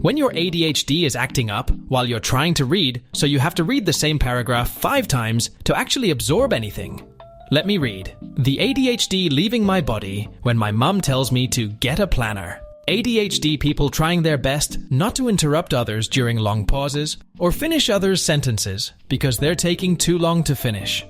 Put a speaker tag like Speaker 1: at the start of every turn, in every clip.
Speaker 1: When your ADHD is acting up while you're trying to read, so you have to read the same paragraph 5 times to actually absorb anything. Let me read. The ADHD leaving my body when my mum tells me to get a planner. ADHD people trying their best not to interrupt others during long pauses or finish others' sentences because they're taking too long to finish.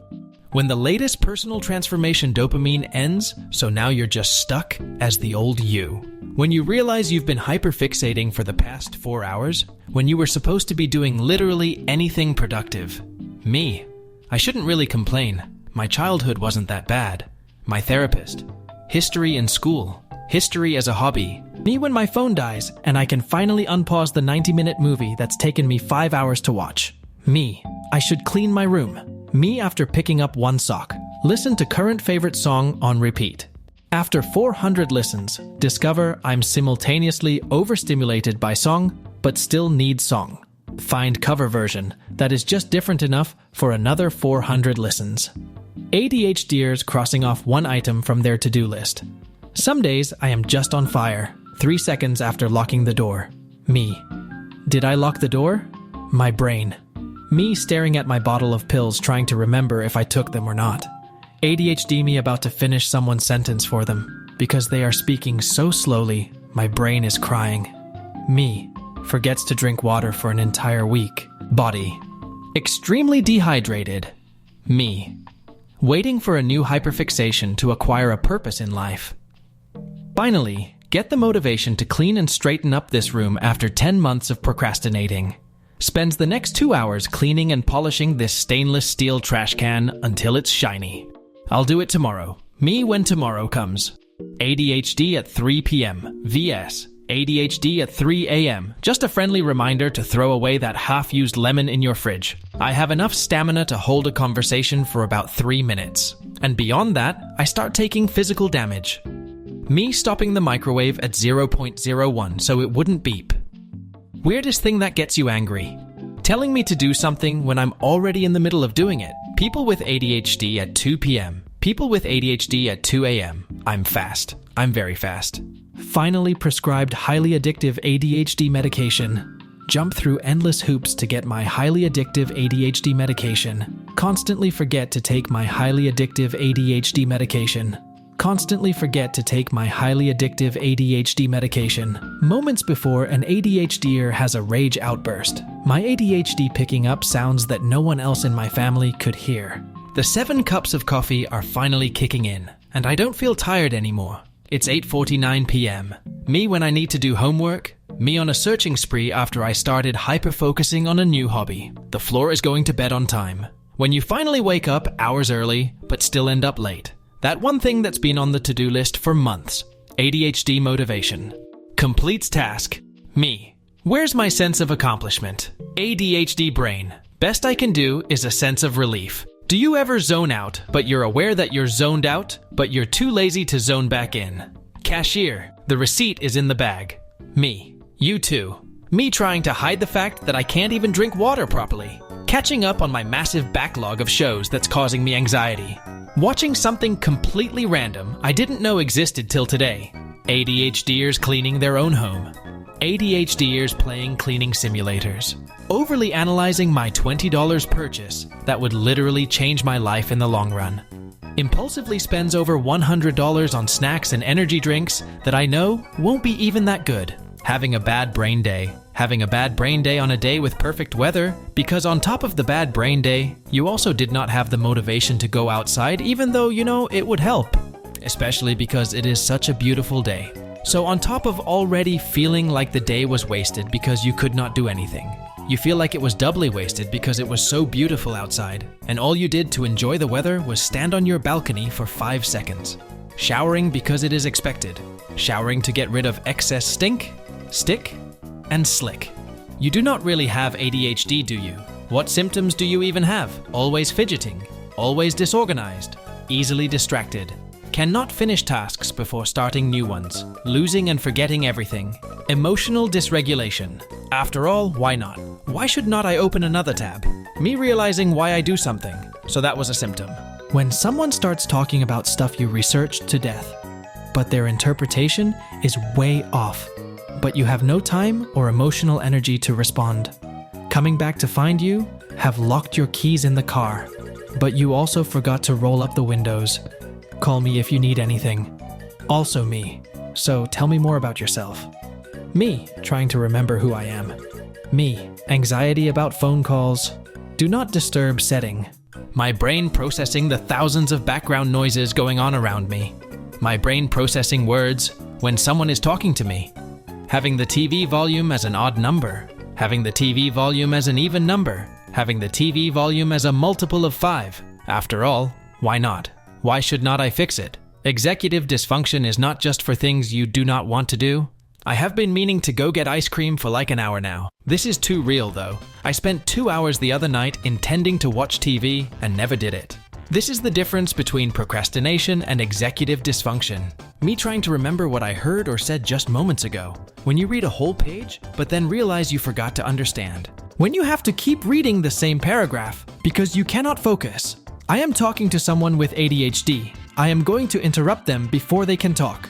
Speaker 1: When the latest personal transformation dopamine ends, so now you're just stuck as the old you. When you realize you've been hyperfixating for the past 4 hours, when you were supposed to be doing literally anything productive. Me. I shouldn't really complain. My childhood wasn't that bad. My therapist. History in school. History as a hobby. Me when my phone dies and I can finally unpause the 90-minute movie that's taken me 5 hours to watch. Me. I should clean my room. Me after picking up one sock. Listen to current favorite song on repeat. After 400 listens, discover I'm simultaneously overstimulated by song, but still need song. Find cover version that is just different enough for another 400 listens. ADHDers crossing off one item from their to-do list. Some days I am just on fire, 3 seconds after locking the door. Me. Did I lock the door? My brain. Me staring at my bottle of pills trying to remember if I took them or not. ADHD me about to finish someone's sentence for them. Because they are speaking so slowly, my brain is crying. Me. Forgets to drink water for an entire week. Body. Extremely dehydrated. Me. Waiting for a new hyperfixation to acquire a purpose in life. Finally, get the motivation to clean and straighten up this room after 10 months of procrastinating. Spends the next 2 hours cleaning and polishing this stainless steel trash can until it's shiny. I'll do it tomorrow. Me when tomorrow comes. ADHD at 3 p.m. vs. ADHD at 3 a.m. Just a friendly reminder to throw away that half-used lemon in your fridge. I have enough stamina to hold a conversation for about 3 minutes. And beyond that, I start taking physical damage. Me stopping the microwave at 0.01 so it wouldn't beep. Weirdest thing that gets you angry. Telling me to do something when I'm already in the middle of doing it. People with ADHD at 2 p.m. People with ADHD at 2 a.m. I'm fast. I'm very fast. Finally prescribed highly addictive ADHD medication. Jump through endless hoops to get my highly addictive ADHD medication. Constantly forget to take my highly addictive ADHD medication. Constantly forget to take my highly addictive ADHD medication. Moments before an ADHDer has a rage outburst. My ADHD picking up sounds that no one else in my family could hear. The 7 cups of coffee are finally kicking in, and I don't feel tired anymore. It's 8:49 p.m. Me when I need to do homework. Me on a searching spree after I started hyper-focusing on a new hobby. The floor is going to bed on time. When you finally wake up hours early, but still end up late. That one thing that's been on the to-do list for months. ADHD motivation. Completes task. Me. Where's my sense of accomplishment? ADHD brain. Best I can do is a sense of relief. Do you ever zone out, but you're aware that you're zoned out, but you're too lazy to zone back in? Cashier. The receipt is in the bag. Me. You too. Me trying to hide the fact that I can't even drink water properly. Catching up on my massive backlog of shows that's causing me anxiety. Watching something completely random I didn't know existed till today. ADHDers cleaning their own home. ADHDers playing cleaning simulators. Overly analyzing my $20 purchase that would literally change my life in the long run. Impulsively spends over $100 on snacks and energy drinks that I know won't be even that good. Having a bad brain day. Having a bad brain day on a day with perfect weather, because on top of the bad brain day, you also did not have the motivation to go outside even though, it would help. Especially because it is such a beautiful day. So on top of already feeling like the day was wasted because you could not do anything, you feel like it was doubly wasted because it was so beautiful outside, and all you did to enjoy the weather was stand on your balcony for 5 seconds. Showering because it is expected. Showering to get rid of excess stink, stick, and slick. You do not really have ADHD, do you? What symptoms do you even have? Always fidgeting, always disorganized, easily distracted, cannot finish tasks before starting new ones, losing and forgetting everything, emotional dysregulation. After all, why not? Why should not I open another tab? Me realizing why I do something, so that was a symptom. When someone starts talking about stuff you researched to death, but their interpretation is way off. but you have no time or emotional energy to respond. Coming back to find you, have locked your keys in the car, but you also forgot to roll up the windows. Call me if you need anything. Also me. So tell me more about yourself. Me, trying to remember who I am. Me, anxiety about phone calls. Do not disturb setting. My brain processing the thousands of background noises going on around me. My brain processing words when someone is talking to me. Having the TV volume as an odd number. Having the TV volume as an even number. Having the TV volume as a multiple of 5. After all, why not? Why should not I fix it? Executive dysfunction is not just for things you do not want to do. I have been meaning to go get ice cream for like an hour now. This is too real though. I spent 2 hours the other night intending to watch TV and never did it. This is the difference between procrastination and executive dysfunction. Me trying to remember what I heard or said just moments ago. When you read a whole page, but then realize you forgot to understand. When you have to keep reading the same paragraph because you cannot focus. I am talking to someone with ADHD. I am going to interrupt them before they can talk.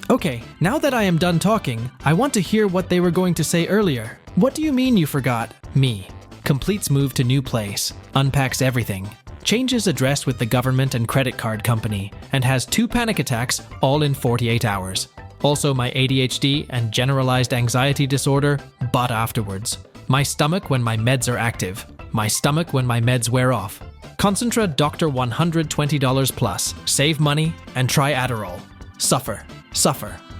Speaker 1: Okay, now that I am done talking, I want to hear what they were going to say earlier. What do you mean you forgot? Me. Completes move to new place. Unpacks everything. Changes address with the government and credit card company, and has 2 panic attacks all in 48 hours. Also my ADHD and generalized anxiety disorder, but afterwards. My stomach when my meds are active. My stomach when my meds wear off. Concentra Dr. $120 plus. Save money and try Adderall. Suffer.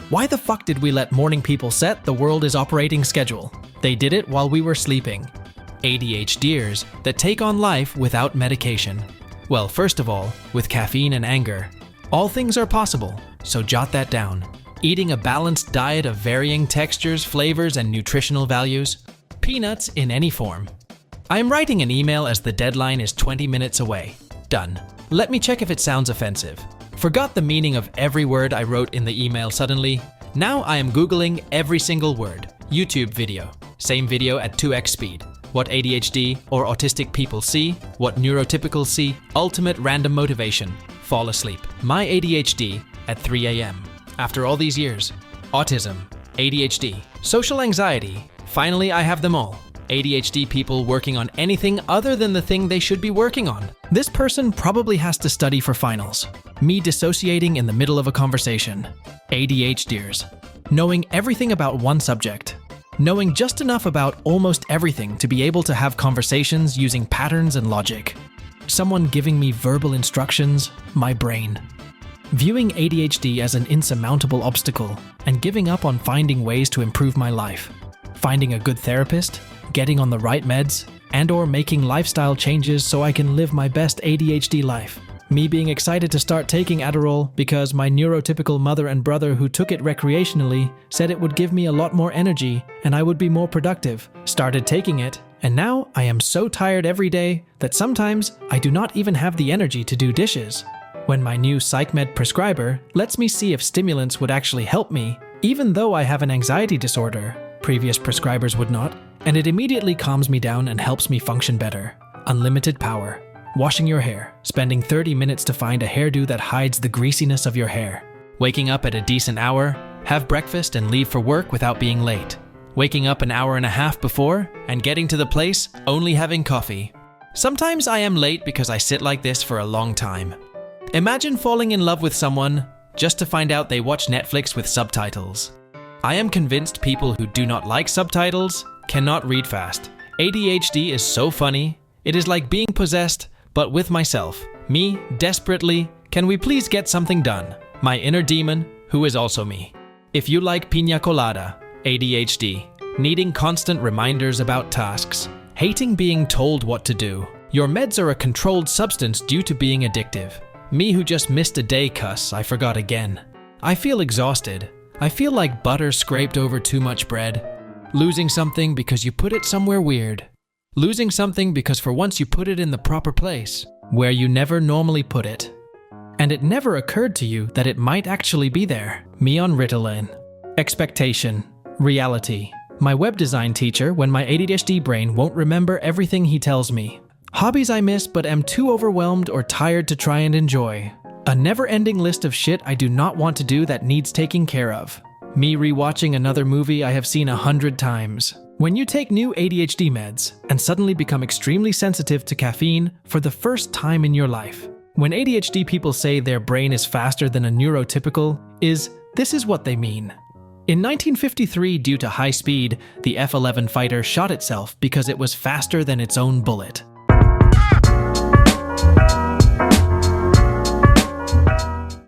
Speaker 1: Why the fuck did we let morning people set the world is operating schedule? They did it while we were sleeping. ADHDers that take on life without medication. Well, first of all, with caffeine and anger. All things are possible, so jot that down. Eating a balanced diet of varying textures, flavors, and nutritional values. Peanuts in any form. I am writing an email as the deadline is 20 minutes away. Done. Let me check if it sounds offensive. Forgot the meaning of every word I wrote in the email suddenly. Now I am Googling every single word. YouTube video. Same video at 2x speed. What ADHD or autistic people see. What neurotypicals see. Ultimate random motivation. Fall asleep. My ADHD at 3 a.m. After all these years. Autism. ADHD. Social anxiety. Finally, I have them all. ADHD people working on anything other than the thing they should be working on. This person probably has to study for finals. Me dissociating in the middle of a conversation. ADHDers. Knowing everything about one subject. Knowing just enough about almost everything to be able to have conversations using patterns and logic. Someone giving me verbal instructions, my brain. Viewing ADHD as an insurmountable obstacle and giving up on finding ways to improve my life. Finding a good therapist, getting on the right meds, and/or making lifestyle changes so I can live my best ADHD life. Me being excited to start taking Adderall because my neurotypical mother and brother who took it recreationally said it would give me a lot more energy and I would be more productive. Started taking it, and now I am so tired every day that sometimes I do not even have the energy to do dishes. When my new PsychMed prescriber lets me see if stimulants would actually help me, even though I have an anxiety disorder, previous prescribers would not, and it immediately calms me down and helps me function better. Unlimited power. Washing your hair. Spending 30 minutes to find a hairdo that hides the greasiness of your hair. Waking up at a decent hour, have breakfast and leave for work without being late. Waking up an hour and a half before and getting to the place only having coffee. Sometimes I am late because I sit like this for a long time. Imagine falling in love with someone just to find out they watch Netflix with subtitles. I am convinced people who do not like subtitles cannot read fast. ADHD is so funny. It is like being possessed, but with myself. Me, desperately, can we please get something done? My inner demon, who is also me. If you like piña colada, ADHD, needing constant reminders about tasks, hating being told what to do, your meds are a controlled substance due to being addictive. Me who just missed a day cuss, I forgot again. I feel exhausted. I feel like butter scraped over too much bread. Losing something because you put it somewhere weird. Losing something because for once you put it in the proper place, where you never normally put it. And it never occurred to you that it might actually be there. Me on Ritalin. Expectation. Reality. My web design teacher when my ADHD brain won't remember everything he tells me. Hobbies I miss but am too overwhelmed or tired to try and enjoy. A never-ending list of shit I do not want to do that needs taking care of. Me rewatching another movie I have seen 100 times. When you take new ADHD meds and suddenly become extremely sensitive to caffeine for the first time in your life. When ADHD people say their brain is faster than a neurotypical, this is what they mean. In 1953, due to high speed, the F-11 fighter shot itself because it was faster than its own bullet.